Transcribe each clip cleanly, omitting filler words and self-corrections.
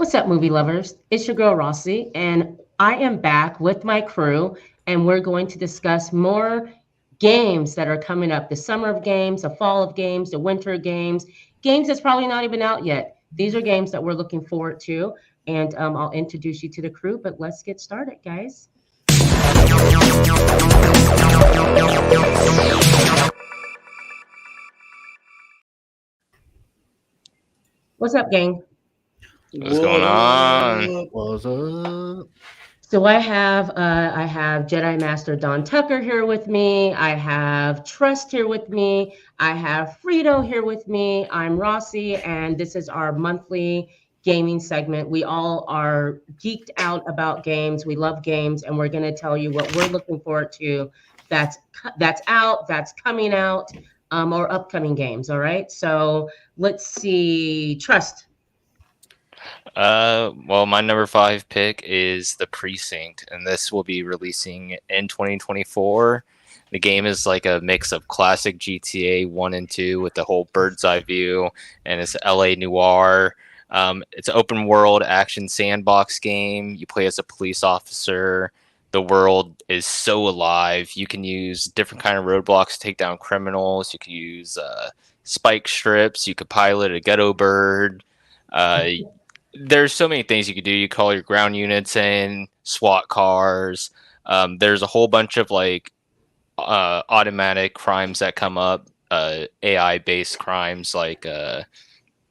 What's up, movie lovers? It's your girl Rossie, and I am back with my crew, and we're going to discuss more games that are coming up, the summer of games, the fall of games, the winter of games, games that's probably not even out yet. These are games that we're looking forward to, and I'll introduce you to the crew, but let's get started, guys. What's up, gang? What's going on? What's up? So I have Jedi Master Don Tucker here with me. I have Trust here with me. I have Frito here with me. I'm Rossie, and this is our monthly gaming segment. We all are geeked out about games. We love games, and we're going to tell you what we're looking forward to. That's out, that's coming out, or upcoming games. All right. So let's see. Trust. Well, my number 5 pick is The Precinct, and this will be releasing in 2024. The game is like a mix of classic GTA 1 and 2 with the whole bird's eye view, and it's LA noir. It's an open world action sandbox game. You play as a police officer. The world is so alive. You can use different kind of roadblocks to take down criminals. You can use spike strips. You could pilot a ghetto bird. There's so many things you could do. You call your ground units in, SWAT cars. There's a whole bunch of like automatic crimes that come up, AI-based crimes like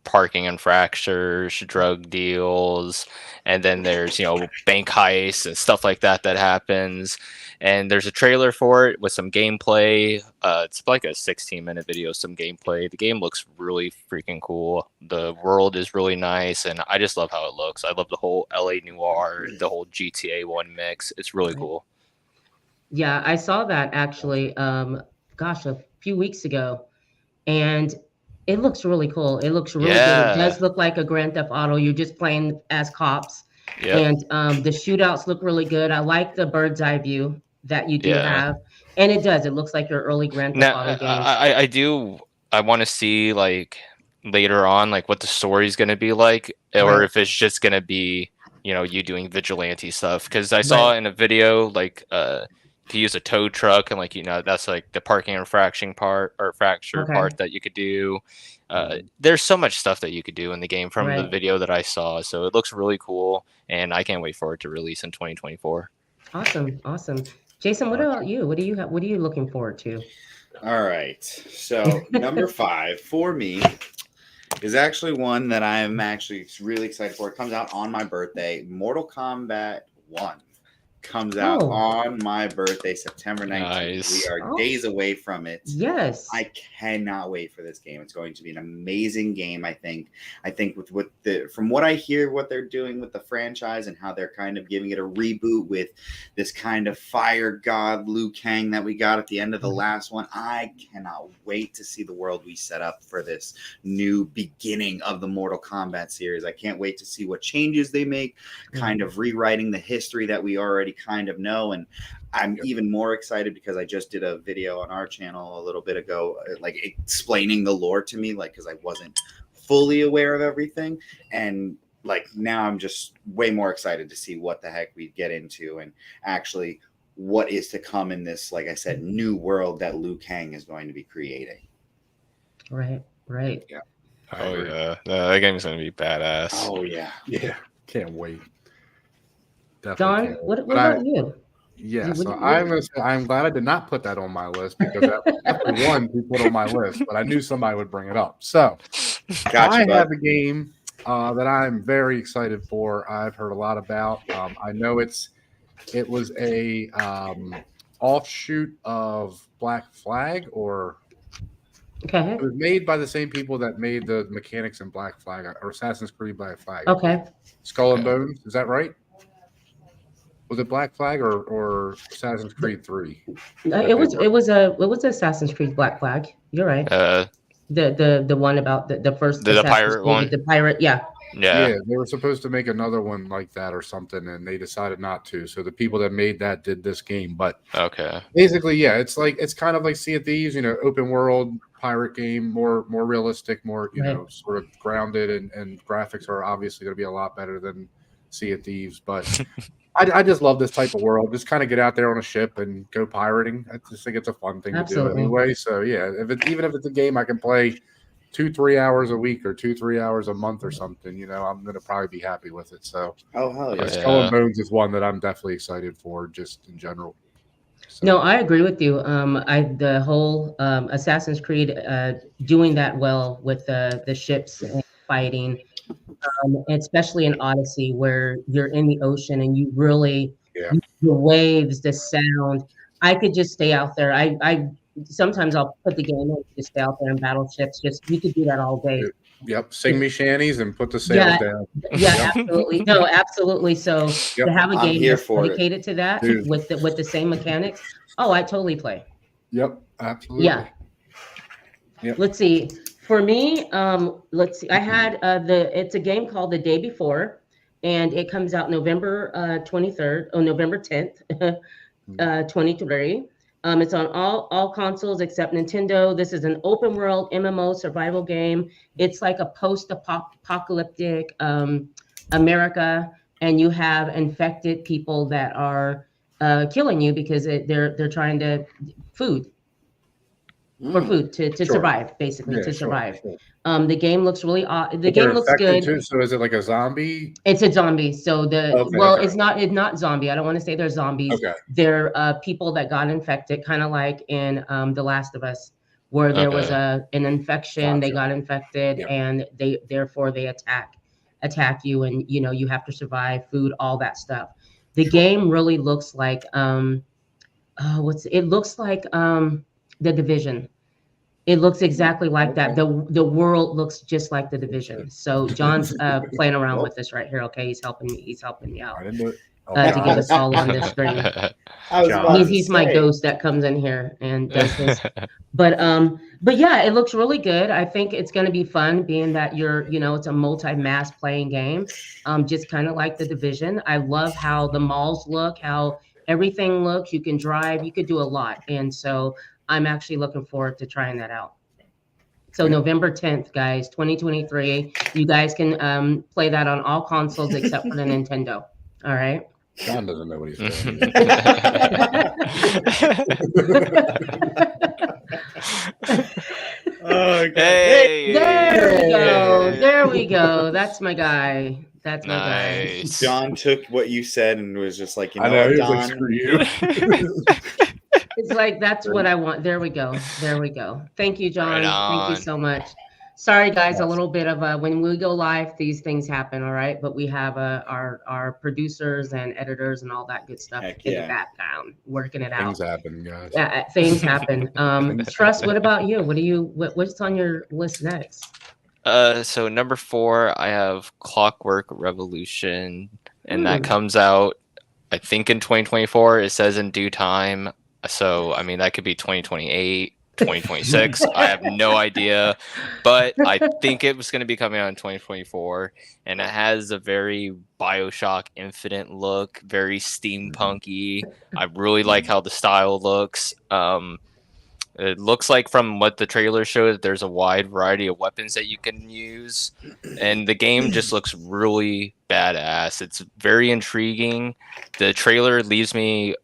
parking infractions, drug deals, and then there's bank heists and stuff like that happens. And there's a trailer for it with some gameplay. It's like a 16-minute video, some gameplay. The game looks really freaking cool. The world is really nice, and I just love how it looks. I love the whole LA noir, the whole GTA 1 mix. It's really cool. Yeah, I saw that actually, a few weeks ago, and it looks really cool. It looks really good. It does look like a Grand Theft Auto. You're just playing as cops, and the shootouts look really good. I like the bird's eye view that you do have, and it does. It looks like your early Grand Theft Auto games. I want to see like later on like what the story's going to be like, or if it's just going to be you doing vigilante stuff, because I saw in a video like to use a tow truck, and that's like the parking infraction part or fracture part that you could do. There's so much stuff that you could do in the game from the video that I saw, so it looks really cool, and I can't wait for it to release in 2024. Awesome. Jason, what about you? What are you looking forward to? All right. So number 5 for me is actually one that I'm actually really excited for. It comes out on my birthday. Mortal Kombat 1 comes out on my birthday, September 19th. Nice. We are days away from it. Yes. I cannot wait for this game. It's going to be an amazing game, I think. From what I hear, what they're doing with the franchise and how they're kind of giving it a reboot with this kind of fire god Liu Kang that we got at the end of the last one. I cannot wait to see the world we set up for this new beginning of the Mortal Kombat series. I can't wait to see what changes they make, kind of rewriting the history that we already kind of know. And I'm even more excited because I just did a video on our channel a little bit ago, like explaining the lore to me, like because I wasn't fully aware of everything, and like now I'm just way more excited to see what the heck we get into and actually what is to come in this, like I said, new world that Liu Kang is going to be creating. Right. Yeah. Oh yeah, that game's gonna be badass. Oh yeah. Can't wait. Don, what about you? Yeah, so I'm glad I did not put that on my list, because that was definitely one to put on my list, but I knew somebody would bring it up. So I have a game that I'm very excited for. I've heard a lot about. I know it was a offshoot of Black Flag, or it was made by the same people that made the mechanics in Black Flag or Assassin's Creed Black Flag. Skull and Bones, is that right? Was it Black Flag or Assassin's Creed 3? It was Assassin's Creed Black Flag. You're right. The one about the first the pirate one. The pirate, yeah. Yeah, they were supposed to make another one like that or something, and they decided not to. So the people that made that did this game. But Okay. basically, yeah, it's kind of like Sea of Thieves, open world pirate game, more realistic, more Right. sort of grounded, and graphics are obviously going to be a lot better than Sea of Thieves. But I just love this type of world. Just kind of get out there on a ship and go pirating. I just think it's a fun thing to do Absolutely. anyway. So yeah, even if it's a game I can play 2-3 hours a week or 2-3 hours a month or something, I'm gonna probably be happy with it. So Oh hell yeah! Skull and Bones is one that I'm definitely excited for, just in general. So, No, I agree with you. The whole Assassin's Creed doing that well with the ships and fighting, especially in Odyssey, where you're in the ocean and you really yeah, the waves, the sound. I could just stay out there. I sometimes I'll put the game in and just stay out there in battleships. Just you could do that all day. yep. Sing me shanties and put the Yeah, sails down. yeah, Yep. absolutely. No, absolutely. So Yep. to have a I'm game here that's for it. dedicated to that Dude. with the same mechanics, oh, I totally play. Yep, absolutely. Yeah. Yep. Let's see. For me, let's see. I had it's a game called The Day Before, and it comes out November 23rd, oh November 10th, 23. It's on all consoles except Nintendo. This is an open world MMO survival game. It's like a post-apocalyptic America, and you have infected people that are killing you because they're trying to food for food to Sure. survive, basically Yeah, to sure, survive. sure. The game looks really the But they're game looks infected good. too, so is it like a zombie? It's a zombie. So Okay, well, okay. it's not zombie. I don't want to say they're zombies. Okay. They're people that got infected, kind of like in The Last of Us, where there was Okay. an infection. They Gotcha. got infected, Yep. and therefore they attack you, and you have to survive, food, all that stuff. The Sure. game really looks like it looks like The Division. It looks exactly like that. The world looks just like The Division. So John's playing around Well, with this right here. Okay, he's helping me out I didn't do it. to get us all on this screen. I was about to He's my say. ghost that comes in here and does this. But yeah, it looks really good. I think it's going to be fun, being that it's a multi-mass playing game, just kind of like The Division. I love how the malls look, how everything looks. You can drive, you could do a lot, and so I'm actually looking forward to trying that out. So November 10th, guys, 2023. You guys can play that on all consoles except for the Nintendo. All right. John doesn't know what he's doing. Oh, God. Hey. There we go. That's my guy. That's my guy. Nice. John took what you said and was just like, I know, what, he was like, Don? screw you. It's like, that's what I want. There we go. There we go. Thank you, John. Right Thank you on. so much. Sorry, guys, a little bit of when we go live, these things happen, all right? But we have our producers and editors and all that good stuff Heck in yeah. the background, working it out. Things happen, guys. Yeah, things happen. Trust, what about you? What's on your list next? So number 4, I have Clockwork Revolution, and that comes out, I think, in 2024. It says in due time. So, I mean, that could be 2028, 2026. I have no idea, but I think it was going to be coming out in 2024, and it has a very BioShock Infinite look, very steampunky. I really like how the style looks. It looks like, from what the trailer showed, there's a wide variety of weapons that you can use, and the game just looks really badass. It's very intriguing. The trailer leaves me,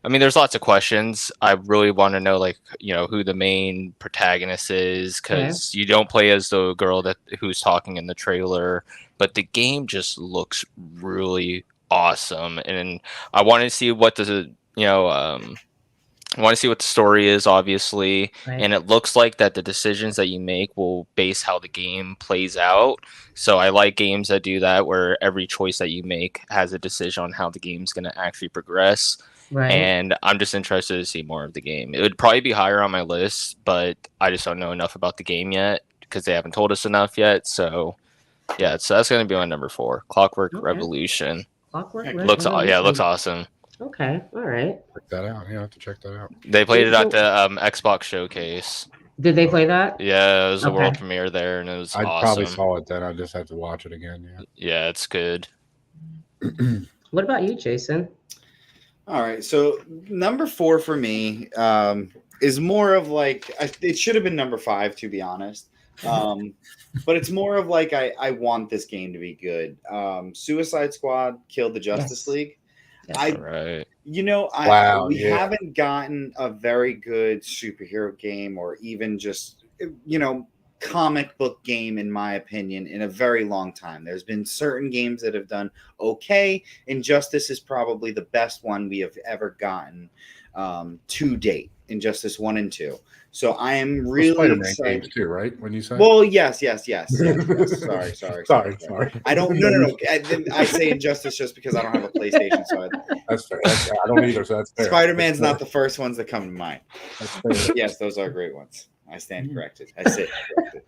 I mean, there's lots of questions. I really want to know, like, who the main protagonist is, because you don't play as the girl who's talking in the trailer, but the game just looks really awesome, and I want to see what I want to see what the story is, obviously, and it looks like that the decisions that you make will base how the game plays out. So I like games that do that, where every choice that you make has a decision on how the game's going to actually progress. Right. And I'm just interested to see more of the game. It would probably be higher on my list, but I just don't know enough about the game yet because they haven't told us enough yet. So yeah, so that's going to be my number 4, Clockwork Revolution. Clockwork Heck, Revolution. It looks awesome. Okay, all right. Check that out. Yeah, I have to check that out. They played it at the Xbox showcase. Did they play that? Yeah, it was a Okay. world premiere there, and it was I awesome. probably saw it then. I just have to watch it again. Yeah, it's good. What about you, Jason? All right, so number 4 for me is more of like it should have been number 5, to be honest. But it's more of like I want this game to be good. Suicide Squad killed the Justice Yes. League. Yes. Right. Wow, We yeah. haven't gotten a very good superhero game, or even just comic book game, in my opinion, in a very long time. There's been certain games that have done okay. Injustice is probably the best one we have ever gotten to date. Injustice 1 and 2. So I am really Spider-Man excited. games too, right? When you say, Well, yes. Sorry. sorry. I don't. No. I say Injustice just because I don't have a PlayStation, so That's fair. I don't either, so that's fair. Spider-Man's That's not the first ones that come to mind. That's fair. Yes, those are great ones. I stand corrected. I sit corrected.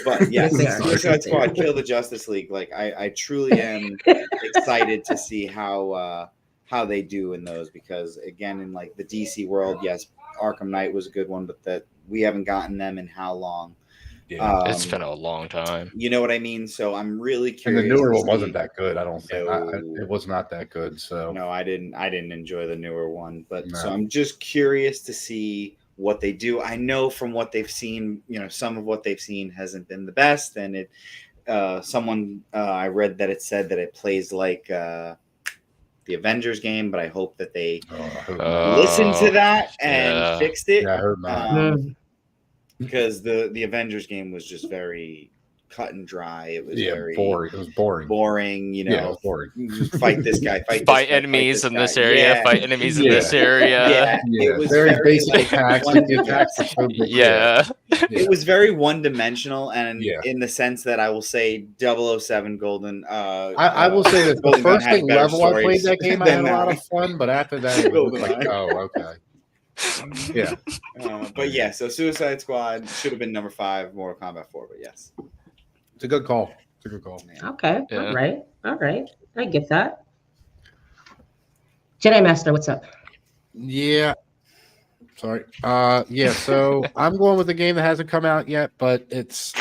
But yes, Suicide Squad, kill the Justice League. Like I truly am excited to see how they do in those, because again, in like the DC world, yes, Arkham Knight was a good one, but that we haven't gotten them in how long? Yeah. It's been a long time. You know what I mean? So I'm really And curious. the newer to one wasn't see- that good. I don't think No. it was not that good. So No, I didn't enjoy the newer one, but No. so I'm just curious to see what they do. I know from what they've seen, some of what they've seen hasn't been the best, and it I read that it said that it plays like the Avengers game, but I hope that they listened to that and fixed it. Yeah, I heard that. Because the Avengers game was just very cut and dry. It was very boring. It was boring. Boring, Yeah, it was boring. fight this guy, fight enemies in this area, fight enemies in this area. It was very basic like, attacks. Like the attacks were so big. Yeah. It was very one-dimensional, and Yeah. in the sense that I will say 007 Golden. I will say that the Golden Gun first had thing better level I played stories that game, I had a than lot that. of fun, but after that, it was like, GoldenEye. oh, okay. Yeah. But yeah, so Suicide Squad should have been number 5, Mortal Kombat 4, but yes. It's a good call. Okay. Yeah. All right. I get that. Jedi Master, what's up? Yeah. Sorry. Yeah, so I'm going with a game that hasn't come out yet, but it's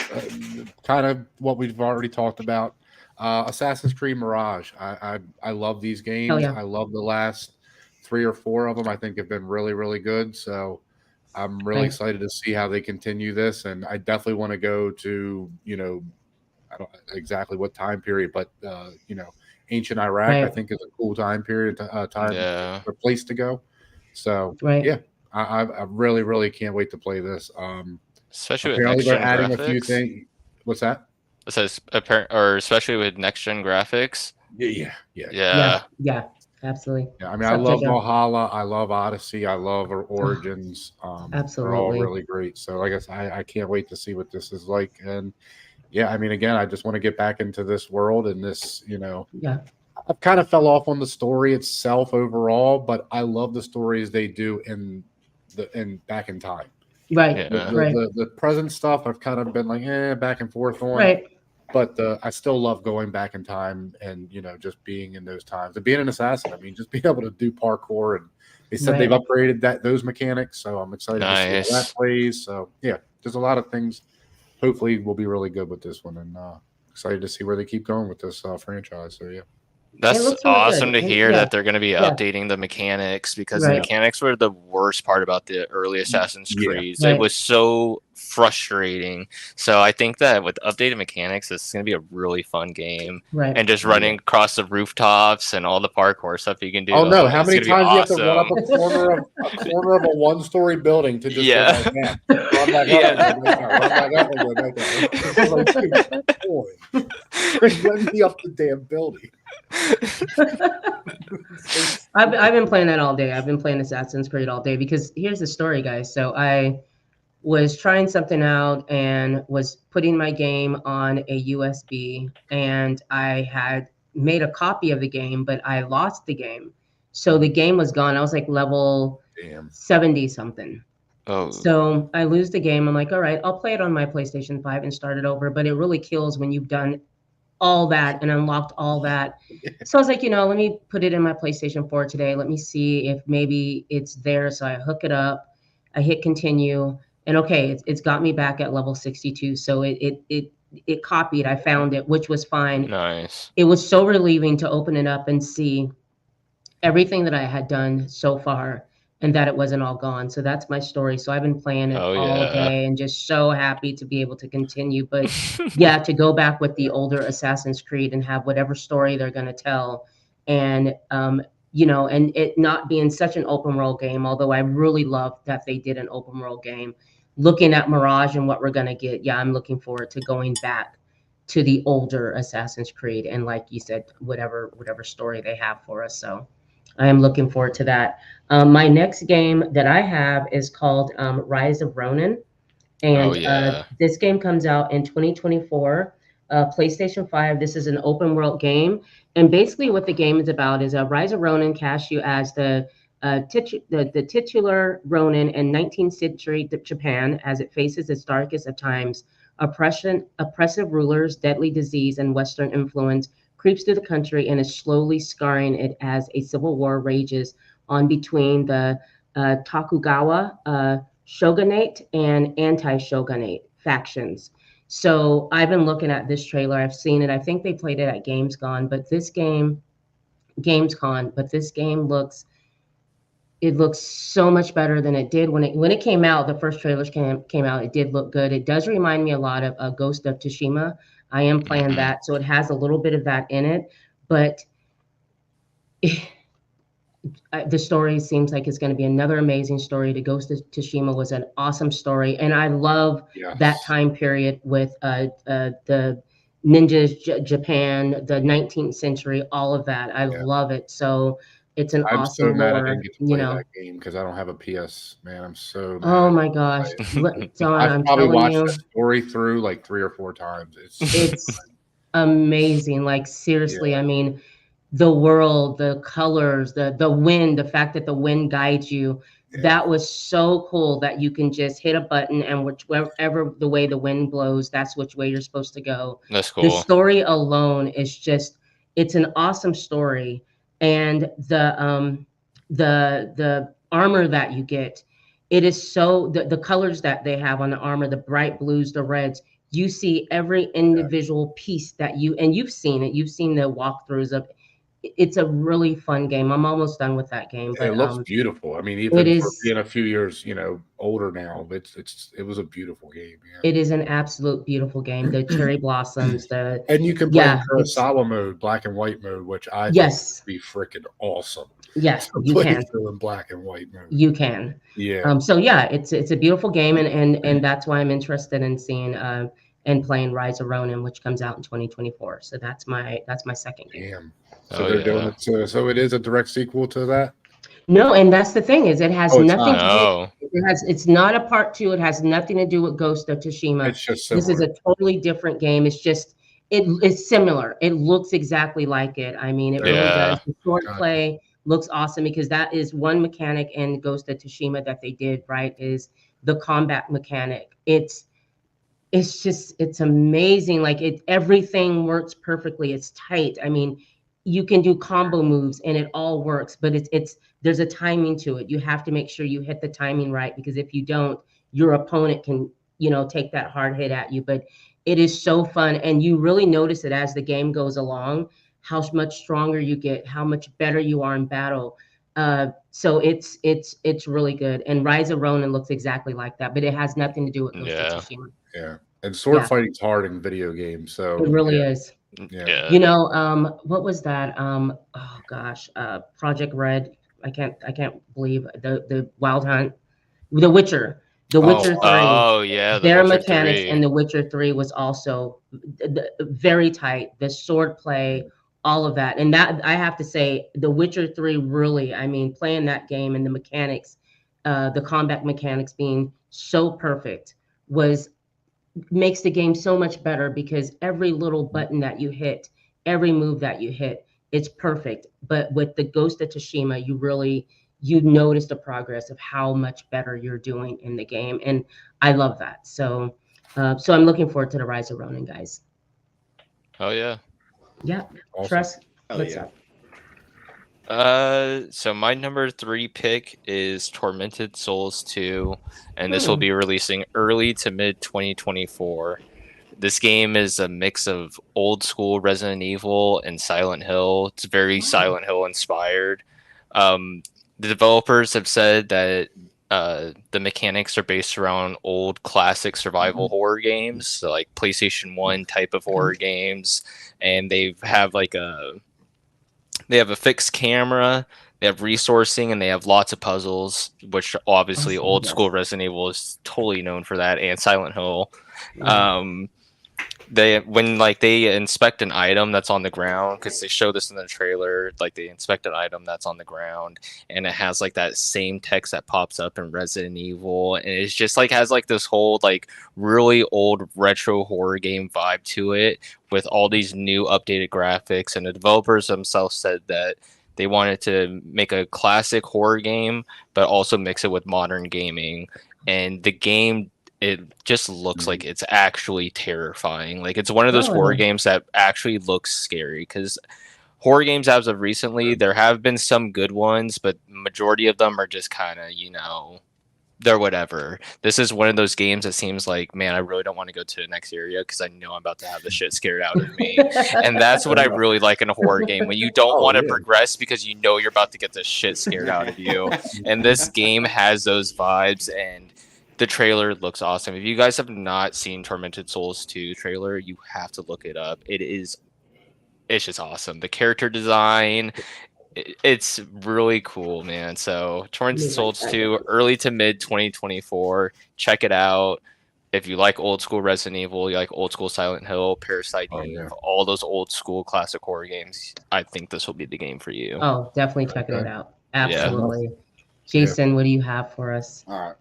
kind of what we've already talked about. Assassin's Creed Mirage. I love these games. Hell yeah. I love the last 3 or 4 of them. I think have been really, really good. So I'm really excited to see how they continue this. And I definitely want to go to, I don't know exactly what time period, but ancient Iraq, I think, is a cool time period, a place to go. So yeah, I really, really can't wait to play this. Especially with apparently next they're gen adding graphics. a few things. What's that? It says especially with next gen graphics. Yeah. Absolutely. Yeah, I mean, I love Valhalla, I love Odyssey, I love Origins. Absolutely, they're all really great. So I guess I can't wait to see what this is like. And yeah, I mean, again, I just want to get back into this world and this, I've kind of fell off on the story itself overall, but I love the stories they do in back in time. Right. Yeah. The present stuff I've kind of been like, back and forth on. Right. But I still love going back in time and, just being in those times. And being an assassin, I mean, just being able to do parkour. And they said they've upgraded those mechanics. So I'm excited to see how that plays. So, yeah, there's a lot of things. Hopefully we'll be really good with this one. And excited to see where they keep going with this franchise. So, yeah. That's really awesome good. to hear that they're going to be updating the mechanics, because the mechanics were the worst part about the early Assassin's Creed. It was so frustrating. So I think that with updated mechanics, it's going to be a really fun game. Right. And just running across the rooftops and all the parkour stuff you can do. Oh no! How many times do you have to run up a corner of a one-story building to just go like that? Run back up and go back down. It's like, dude, boy, let me up the damn building. I've been playing that all day. I've been playing Assassin's Creed all day, because here's the story, guys. So I was trying something out and was putting my game on a USB, and I had made a copy of the game, but I lost the game. So the game was gone. I was like level 70 something. Oh. So I lose the game. I'm like, all right, I'll play it on my PlayStation 5 and start it over. But it really kills when you've done all that and unlocked all that. So I was like, let me put it in my PlayStation 4 today. Let me see if maybe it's there. So I hook it up, I hit continue, and okay, it's got me back at level 62. So it copied. I found it, which was fine. Nice. It was so relieving to open it up and see everything that I had done so far and that it wasn't all gone. So that's my story. So I've been playing it Oh, all yeah. day and just so happy to be able to continue. But yeah, to go back with the older Assassin's Creed and have whatever story they're going to tell. And, you know, and it not being such an open world game, although I really love that they did an open world game. Looking at Mirage and what we're going to get, yeah, I'm looking forward to going back to the older Assassin's Creed. And like you said, whatever story they have for us. So I am looking forward to that. My next game that I have is called Rise of Ronin. And Oh, yeah. this game comes out in 2024, PlayStation 5. This is an open world game. And basically what the game is about is Rise of Ronin casts you as the titular Ronin in 19th century Japan as it faces its darkest of times. Oppressive rulers, deadly disease, and Western influence creeps through the country and is slowly scarring it as a civil war rages on between the Tokugawa shogunate and anti-shogunate factions. So I've been looking at this trailer. I've seen it. I think they played it at Gamescom, but this game looks so much better than it did when it came out. The first trailers came out. It did look good. It does remind me a lot of Ghost of Tsushima. I am playing that, so it has a little bit of that in it, but the story seems like it's going to be another amazing story. The Ghost of Tsushima was an awesome story, and I love that time period with the ninjas, Japan, the 19th century, all of that. I love it. So it's an I'm awesome so mad lore, I didn't get to play that game because I don't have a PS. Man, I'm so mad. Oh my gosh, Don, I've I'm probably telling watched you, that story through like 3 or 4 times. it's amazing. Like seriously, I mean, the world, the colors, the wind, the fact that the wind guides you, that was so cool that you can just hit a button and whichever the way the wind blows, that's which way you're supposed to go. That's The cool. story alone is just, it's an awesome story. And the armor that you get, it is so the colors that they have on the armor, the bright blues, the reds, you see every individual piece that you've seen it. You've seen the walkthroughs of it's a really fun game. I'm almost done with that game, but it looks beautiful. I mean, it even for is being a few years, older now, it was a beautiful game. it is an absolute beautiful game. The cherry blossoms, and you can play in Kurosawa mode, black and white mode, which I think would be freaking awesome. Yes, you play can. through in black and white mode. You can. Yeah. So yeah, it's a beautiful game, and that's why I'm interested in seeing and playing Rise of Ronin, which comes out in 2024. So that's my second game. Damn. So they're doing it. So it is a direct sequel to that. No, and that's the thing is it has nothing to do. It's not a part 2. It has nothing to do with Ghost of Tsushima. It's just similar. This is a totally different game. It's just it's similar. It looks exactly like it. I mean, it really does. The swordplay looks awesome because that is one mechanic in Ghost of Tsushima that they did right is the combat mechanic. It's amazing. Like everything works perfectly. It's tight. I mean, you can do combo moves and it all works, but there's a timing to it. You have to make sure you hit the timing right because if you don't, your opponent can, take that hard hit at you. But it is so fun, and you really notice it as the game goes along, how much stronger you get, how much better you are in battle. So it's really good. And Rise of Ronin looks exactly like that, but it has nothing to do with Ghost of Tsushima. Yeah. And sword fighting's hard in video games, so it really is. Yeah. What was that? Oh gosh, Project Red. I can't believe the Wild Hunt, The Witcher. The Witcher 3. Oh yeah, their mechanics in The Witcher 3 was also very tight. The sword play, all of that, and that I have to say, The Witcher 3 really. I mean, playing that game and the mechanics, the combat mechanics being so perfect makes the game so much better because every little button that you hit, every move that you hit, it's perfect. But with the Ghost of Tsushima, you notice the progress of how much better you're doing in the game, and I love that. So I'm looking forward to the Rise of Ronin, guys. Oh yeah. Yeah. Awesome. Trust. What's up? So my number 3 pick is Tormented Souls 2, and this will be releasing early to mid 2024. This game is a mix of old school Resident Evil and Silent Hill. It's very Silent Hill inspired. The developers have said that the mechanics are based around old classic survival horror games, so like PlayStation 1 type of horror games, and they have a fixed camera, they have resourcing, and they have lots of puzzles, which obviously old school Resident Evil is totally known for that, and Silent Hill. They inspect an item that's on the ground, because they show this in the trailer, like they inspect an item that's on the ground and it has like that same text that pops up in Resident Evil, and it's just like has like this whole like really old retro horror game vibe to it with all these new updated graphics. And the developers themselves said that they wanted to make a classic horror game but also mix it with modern gaming, and the game, it just looks like it's actually terrifying. Like it's one of those horror games that actually looks scary, because horror games as of recently, there have been some good ones, but majority of them are just kind of, they're whatever. This is one of those games that seems like, man, I really don't want to go to the next area because I know I'm about to have the shit scared out of me. And that's what I really like in a horror game, when you don't want to progress because you know you're about to get the shit scared out of you. And this game has those vibes, and the trailer looks awesome. If you guys have not seen Tormented Souls 2 trailer, you have to look it up. It's just awesome. The character design, it's really cool, man. So Tormented Souls 2, early to mid 2024. Check it out. If you like old school Resident Evil, you like old school Silent Hill, Parasite Eve, all those old school classic horror games, I think this will be the game for you. Oh, definitely checking it out. Absolutely. Yeah. Jason, what do you have for us? All right.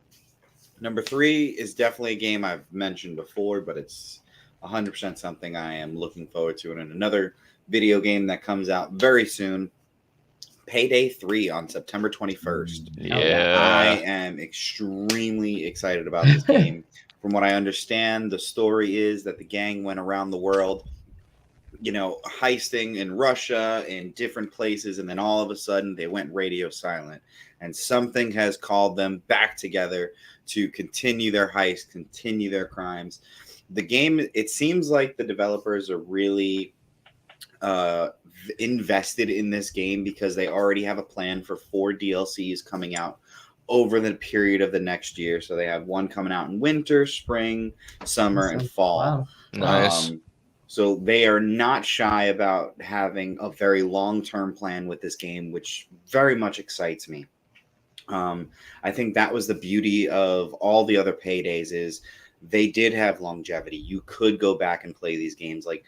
Number 3 is definitely a game I've mentioned before, but it's 100% something I am looking forward to. And another video game that comes out very soon, Payday 3 on September 21st. Yeah. I am extremely excited about this game. From what I understand, the story is that the gang went around the world, heisting in Russia, in different places, and then all of a sudden they went radio silent. And something has called them back together to continue their heist, continue their crimes. The game, it seems like the developers are really invested in this game, because they already have a plan for 4 DLCs coming out over the period of the next year. So they have one coming out in winter, spring, summer, and fall. Wow. Nice. So they are not shy about having a very long-term plan with this game, which very much excites me. I think that was the beauty of all the other Paydays, is they did have longevity. You could go back and play these games, like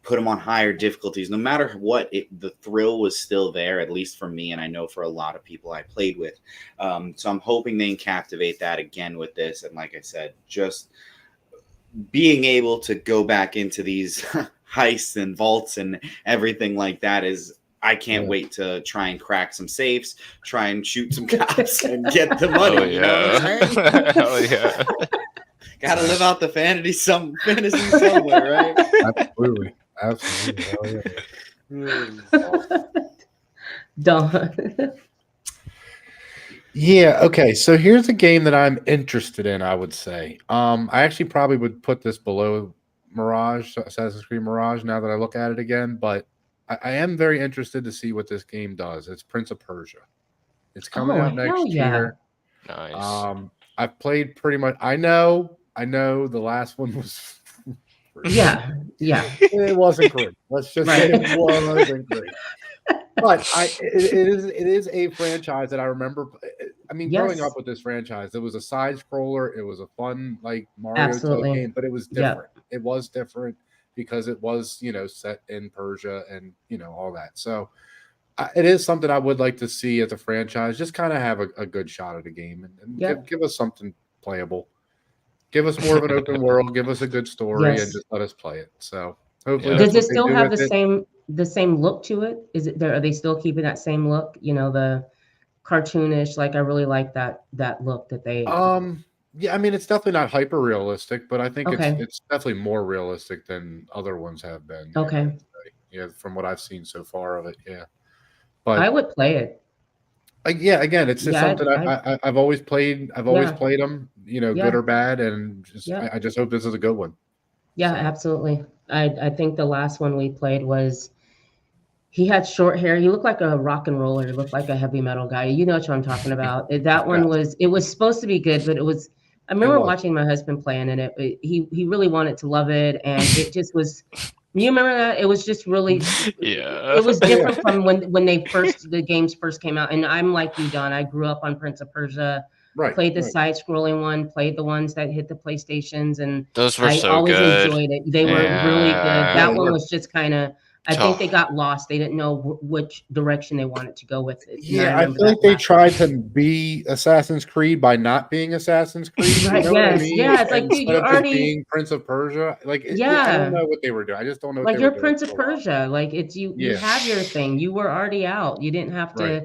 put them on higher difficulties. No matter what, the thrill was still there, at least for me, and I know for a lot of people I played with. So I'm hoping they captivate that again with this. And like I said, just being able to go back into these heists and vaults and everything like that is, I can't wait to try and crack some safes, try and shoot some cops and get the money. Oh, yeah. Hell yeah. Gotta live out the fantasy somewhere, right? Absolutely. Dawn. Yeah, okay. So here's a game that I'm interested in, I would say. I actually probably would put this below Mirage, Assassin's Creed Mirage, now that I look at it again, but I am very interested to see what this game does. It's Prince of Persia. It's coming out next year. Nice. I've played pretty much. I know the last one was yeah. It wasn't great. Let's just say it wasn't great. But it is a franchise that I remember. I mean, growing up with this franchise, it was a side scroller. It was a fun like Mario game, but it was different. Yep. It was different because it was, set in Persia and, all that. So it is something I would like to see as a franchise, just kind of have a good shot at a game and give us something playable. Give us more of an open world. Give us a good story and just let us play it. So hopefully, does it still have the same look to it? Is it there? Are they still keeping that same look? The cartoonish. Like I really like that look that they. Yeah, I mean it's definitely not hyper realistic, but I think it's definitely more realistic than other ones have been. Okay. Yeah, from what I've seen so far of it, yeah. But I would play it. yeah, again, it's just Yeah, something I've always played. I've always yeah, played them, good yeah, or bad, and just yeah, I just hope this is a good one. yeah, So absolutely. I think the last one we played was he had short hair. He looked like a rock and roller. He looked like a heavy metal guy. You know what I'm talking about. That one yes, was, it was supposed to be good, but it was, I it remember was. watching my husband playing in it. He really wanted to love it, and it just was. You remember that? It was just really, Yeah. it was Oh yeah, different from when the games first came out. And I'm like you, Don. I grew up on Prince of Persia, right, played the right. side-scrolling one, played the ones that hit the PlayStations, and Those were I so always good. enjoyed it. They were really good. Yeah. Yeah, That they one were. was just kind of, I think they Oh, got lost. They didn't know which direction they wanted to go with it. And I Yeah, I remember feel that like they last one. tried to be Assassin's Creed by not being Assassin's Creed. You Right? know what I Yes. mean? Yeah. It's And like, dude, instead you're of just already, being Prince of Persia, like I don't yeah, know what they were doing. I just don't know what like they were you're doing Prince of for a while. Persia. Like it's you. You Yeah, have your thing. You were already out. You didn't have right.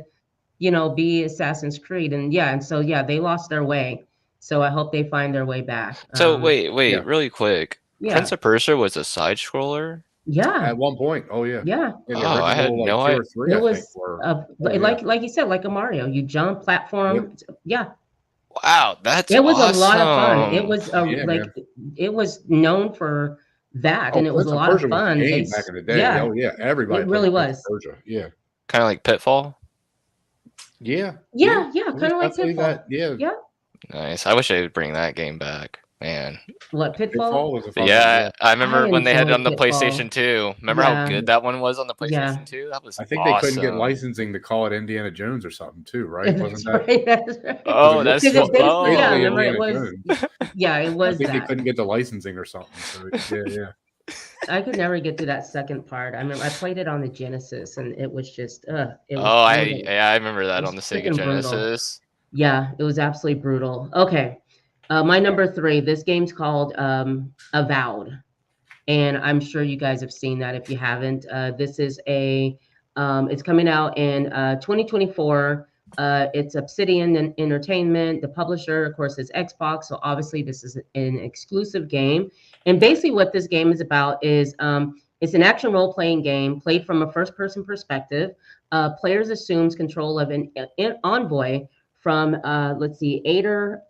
to, be Assassin's Creed. And yeah. And so yeah, they lost their way. So I hope they find their way back. so wait, Yeah. really quick. Prince Yeah. of Persia was a side scroller. Yeah. At one point, oh yeah, Yeah. yeah. The Oh, I had original like no two idea. or three, It I think, was were. Oh yeah. like you said, like a Mario. You jump, Yep. platform. Yeah. Wow, that's It was a lot of fun. It awesome. was Yeah, man. it was known for that, Oh, and it was a Prince of lot of Persia was the fun. game back in the day. Yeah, Oh yeah, it everybody really played Prince of was. Persia. Yeah, Kind of like Pitfall. yeah, yeah. Yeah, yeah, It kind was of like definitely that. Pitfall. Yeah, Yeah, Nice. I wish they would bring that game back, man. what Pitfall? Pitfall was a But fun one. yeah, Yeah, I I remember when they had it on enjoyed the PlayStation Pitfall. 2. Remember how Yeah, good that one was on the yeah, PlayStation 2? That was I think they couldn't get awesome. licensing to call it Indiana Jones or something too, right? Wasn't that's that right. That's right. because it Oh, was that's Because what. it it was basically, yeah, basically Oh, remember it Indiana was, Jones. yeah, it I was think they that. couldn't get the licensing or something. So yeah, yeah. I could never get to that second part. I remember I played it on the Genesis, and it was just, it was oh, brutal. I remember It that on was the Sega freaking brutal. Genesis. Yeah, it was absolutely brutal. Okay. My number three, this game's called Avowed. And I'm sure you guys have seen that if you haven't. This is it's coming out in 2024. It's Obsidian Entertainment. The publisher, of course, is Xbox. So obviously, this is an exclusive game. And basically, what this game is about is it's an action role playing game played from a first person perspective. Players assumes control of an envoy from, let's see, Ader,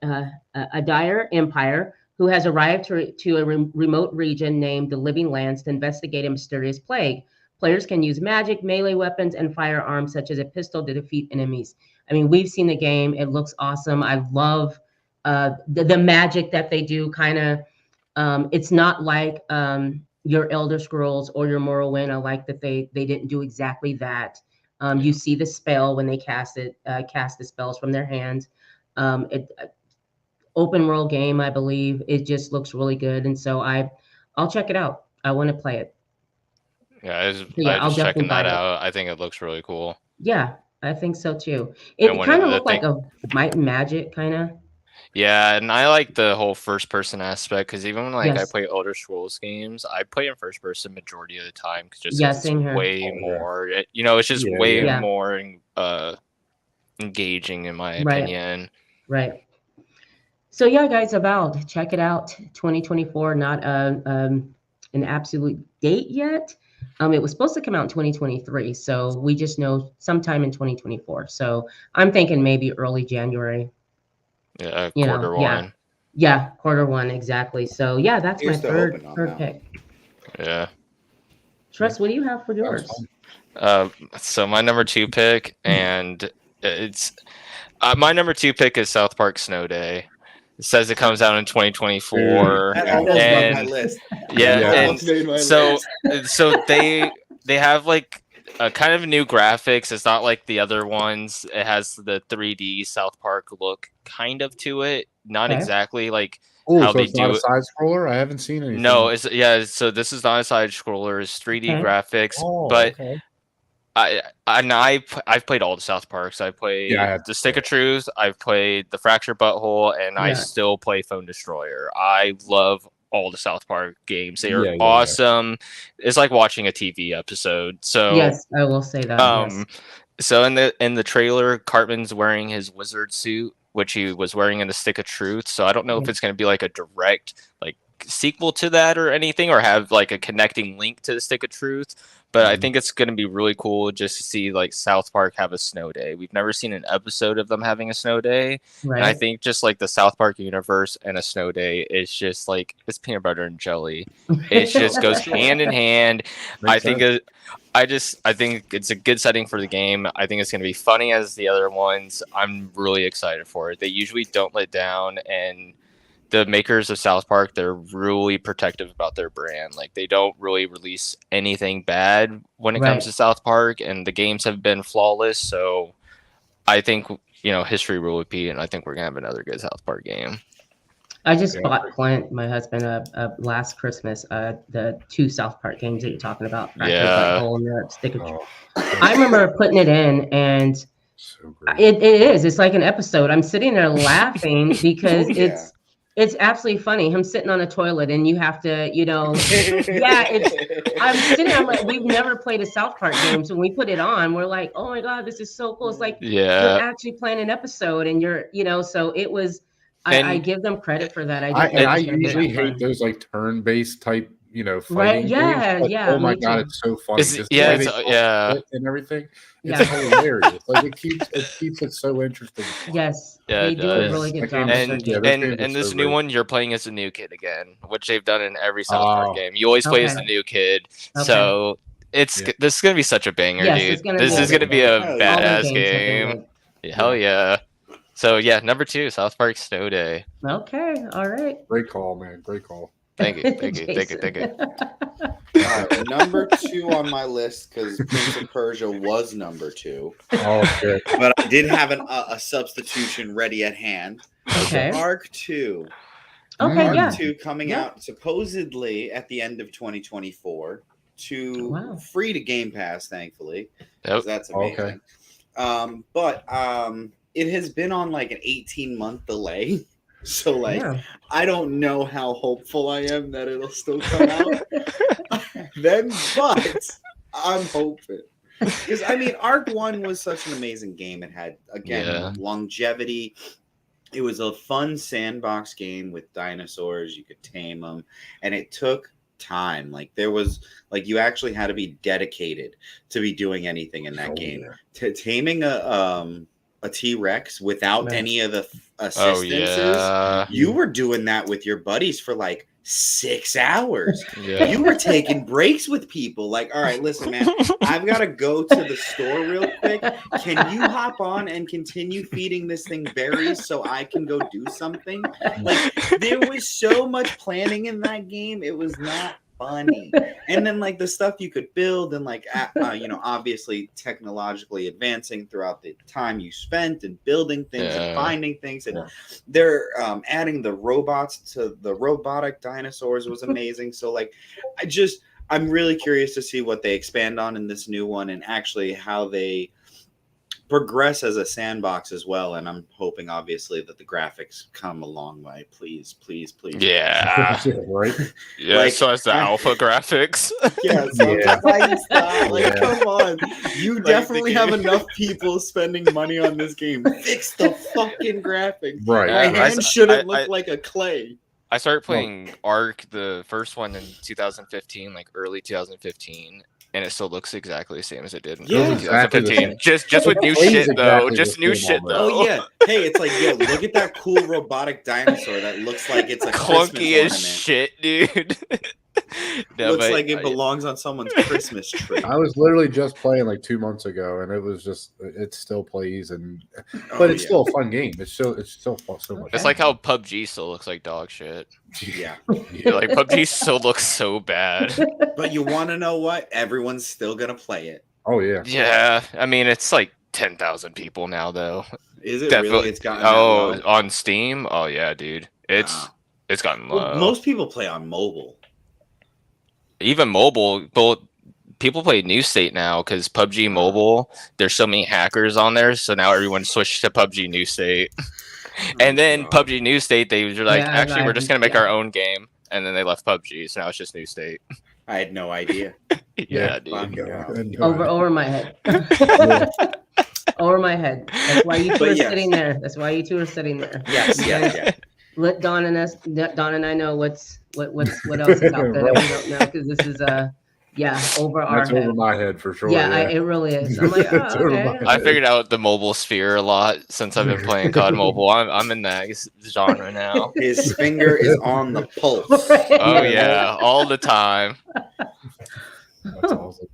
a dire empire who has arrived to a remote region named the Living Lands to investigate a mysterious plague. Players can use magic, melee weapons, and firearms such as a pistol to defeat enemies. I mean, we've seen the game. It looks awesome. I love the magic that they do. Kind of, it's not like your Elder Scrolls or your Morrowind. I like that they didn't do exactly that. You see the spell when they cast the spells from their hands. It open world game, I believe. It just looks really good, and so I'll check it out. I want to play it. Yeah, So yeah, I was I'll just definitely checking that buy it. out. I think it looks really cool. Yeah, I think so too. And It one of kind of the looked like thing, a Might and Magic kind of. yeah, and I like the whole first person aspect because even when like I Yes. play Elder Scrolls games, I play in first person majority of the time just Yeah, because it's same here. way Oh yeah. more. It's just Yeah, way yeah. Yeah. more engaging in my Right. opinion. Right. So yeah, guys, Avowed, check it out. 2024, not an absolute date yet. It was supposed to come out in 2023, so we just know sometime in 2024. So I'm thinking maybe early January. Yeah, You know, quarter yeah, one. yeah, quarter one exactly. So yeah, that's Here's my the third open on third that pick. Yeah. Trust, what do you have for That was yours? fun. So my number 2 pick, and it's my number 2 pick is South Park Snow Day. It says it comes out in 2024. That Yeah. almost made my And list. yeah, Yeah. and Almost made my so list. they have like a kind of new graphics. It's not like the other ones. It has the 3D South Park look kind of to it. Not Okay. exactly like Oh, how so they it's not do a it. side scroller. I haven't seen anything. No, it's so this is not a side scroller. It's 3D Okay. graphics, Oh, but okay. I've played all the South Parks. I played Yeah, I had the Stick of Truth. I've played the Fractured Butthole, and I Yeah. still play Phone Destroyer. I love all the South Park games. They are Yeah, yeah, yeah. awesome. It's like watching a TV episode. So Yes, I will say that. Yes. so in the trailer, Cartman's wearing his wizard suit, which he was wearing in the Stick of Truth. So I don't know if it's going to be like a direct like sequel to that or anything, or have like a connecting link to the Stick of Truth. But I think it's going to be really cool just to see like South Park have a snow day. We've never seen an episode of them having a snow day. Right. And I think just like the South Park universe and a snow day is just like it's peanut butter and jelly. It just goes hand in hand. I think it's a good setting for the game. I think it's going to be funny as the other ones. I'm really excited for it. They usually don't let down, and the makers of South Park, they're really protective about their brand. Like they don't really release anything bad when it comes to South Park, and the games have been flawless. So I think, history will repeat, and I think we're gonna have another good South Park game. I just bought Clint, my husband, last Christmas, the 2 South Park games that you're talking about. I remember putting it in, and So it is. It's like an episode. I'm sitting there laughing because it's absolutely funny. Him sitting on a toilet, and you have to, I'm sitting. I'm like, we've never played a South Park game, so when we put it on, we're like, oh my god, this is so cool. It's like you're actually playing an episode, and you're, so it was. I give them credit for that. I usually hate those like turn-based type, fighting games. Oh my god, it's so funny. And everything. It's hilarious. Like it keeps it so interesting. Yes, they do a really good job. And this new one, you're playing as a new kid again, which they've done in every South Park game. You always play as the new kid, so this is gonna be such a banger, dude. This is gonna be a badass game. Hell yeah. So yeah, number 2, South Park Snow Day. Okay, all right. Great call, man. Great call. Thank you. Number 2 on my list, because Prince of Persia was number 2. Oh, good. But I did have a substitution ready at hand. Okay. Arc 2. Okay, Arc 2 coming out supposedly at the end of 2024 free to Game Pass, thankfully. Yep. That's amazing. Okay. But it has been on like an 18-month delay. So I don't know how hopeful I am that it'll still come out but I'm hoping. Because Arc 1 was such an amazing game. It had longevity. It was a fun sandbox game with dinosaurs. You could tame them, and it took time. Like there was you actually had to be dedicated to be doing anything in that game. Taming a T-Rex without any of the assistances. You were doing that with your buddies for like 6 hours. You were taking breaks with people. Like, all right, listen, man, I've got to go to the store real quick. Can you hop on and continue feeding this thing berries so I can go do something? Like, there was so much planning in that game. It was not funny. And then the stuff you could build and obviously technologically advancing throughout the time you spent and building things and finding things, and they're adding the robots to the robotic dinosaurs was amazing. So I'm really curious to see what they expand on in this new one and actually how they progress as a sandbox as well. And I'm hoping obviously that the graphics come a long way. Please. Yeah. Right. Yeah. So as the alpha graphics. Come on. You definitely have enough people spending money on this game. Fix the fucking graphics. Right. My hand shouldn't look like a clay. I started playing Ark, the first one, in 2015, early 2015. And it still looks exactly the same as it did in 2015. Just with new shit, though. Just new shit, though. Oh, yeah. Hey, it's look at that cool robotic dinosaur that looks like it's a clunky as shit, dude. Looks like it belongs on someone's Christmas tree. I was literally just playing 2 months ago, and it still plays, but it's still a fun game. It's still so much. It's like how PUBG still looks like dog shit. Yeah. PUBG still looks so bad. But you want to know what? Everyone's still gonna play it. Oh yeah. Yeah, it's 10,000 people now, though. Is it really? It's gotten on Steam. Oh yeah, dude. It's gotten low. Well, most people play on mobile. Even mobile, but people play New State now because PUBG Mobile, there's so many hackers on there, so now everyone switched to PUBG New State. And then PUBG New State, they were like, actually, we're just going to make our own game. And then they left PUBG, so now it's just New State. I had no idea. Yeah, dude. Over my head. Over my head. That's why you two are sitting there. That's why you two are sitting there. Yes. let Don and I know what else is out there that we don't know, because this is over our That's over head. my head for sure. Yeah, Yeah, it really is. I'm like, It's oh, over okay. my I head. figured out the mobile sphere a lot since I've been playing COD Mobile. I'm in that genre now. His finger is on the pulse. Oh Yeah. yeah, all the time. That's awesome.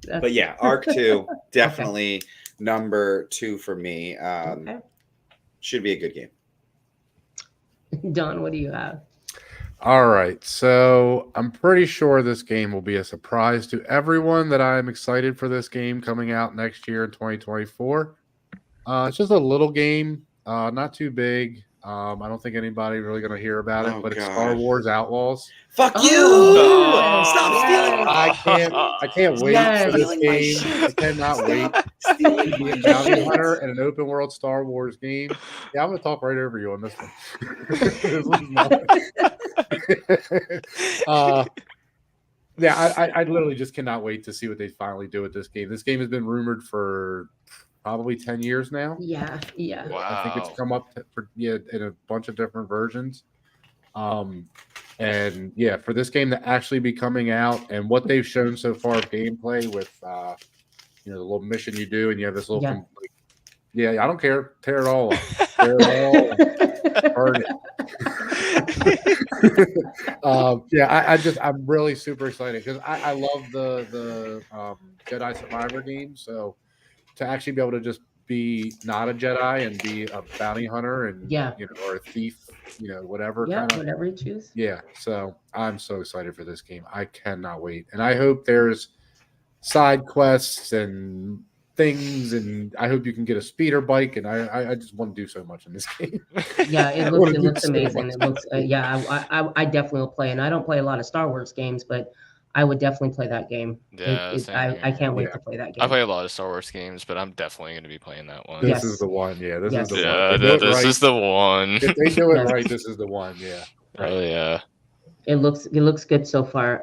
But yeah, Arc 2, definitely number 2 for me. Okay. Should be a good game. Don, what do you have? All right, so I'm pretty sure this game will be a surprise to everyone that I'm excited for this game coming out next year in 2024. It's just a little game, not too big. I don't think anybody really going to hear about it, but it's Star God. Wars Outlaws. Fuck you! Oh, Stop stealing my I can't wait for this Stealing my game. shit. I cannot wait Stealing to be my a bounty shit. hunter and an open world Star Wars game. Yeah, I'm going to talk right over you on this one. Yeah, I literally just cannot wait to see what they finally do with this game. This game has been rumored for probably 10 years now. Yeah. Wow. I think it's come up in a bunch of different versions. And yeah, for this game to actually be coming out and what they've shown so far of gameplay with the little mission you do, and you have this little I don't care, tear it all up, tear it all up. Burn it. I'm really super excited because I love the Jedi Survivor game. So to actually be able to just be not a Jedi and be a bounty hunter and or a thief, whatever. Whatever you choose. Yeah, so I'm so excited for this game. I cannot wait, and I hope there's side quests and things, and I hope you can get a speeder bike, and I just want to do so much in this game. Yeah, it looks amazing. It looks I definitely will play, and I don't play a lot of Star Wars games, but I would definitely play that game. Yeah, I can't wait to play that game. I play a lot of Star Wars games, but I'm definitely going to be playing that one. This is the one. Yeah, this is the one. This is the one. If they do it right, this is the one. Yeah. Right. Oh yeah. It looks good so far.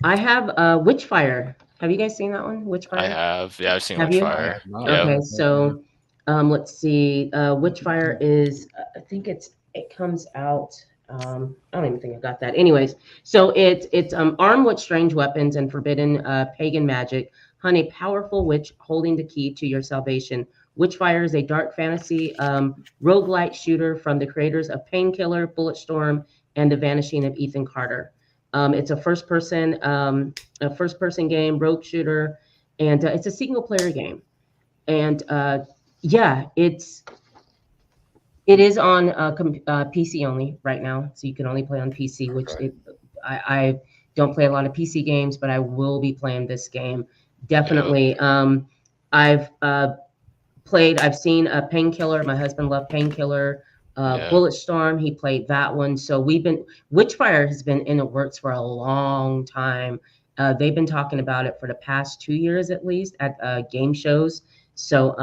I have Witchfire. Have you guys seen that one? Witchfire? I have. Yeah, I've seen have Witchfire. Okay, so let's see. Witchfire is I think it comes out. I don't even think I got that. Anyways, so it's armed with strange weapons and forbidden pagan magic. Hunt a powerful witch holding the key to your salvation. Witchfire is a dark fantasy roguelite shooter from the creators of Painkiller, Bulletstorm, and The Vanishing of Ethan Carter. It's a first-person game, rogue shooter, and it's a single-player game. And it is on PC only right now, so you can only play on PC. Which I don't play a lot of PC games, but I will be playing this game definitely. I've seen a Painkiller. My husband loved Painkiller. Bulletstorm, he played that one. So Witchfire has been in the works for a long time. They've been talking about it for the past 2 years at least at game shows. So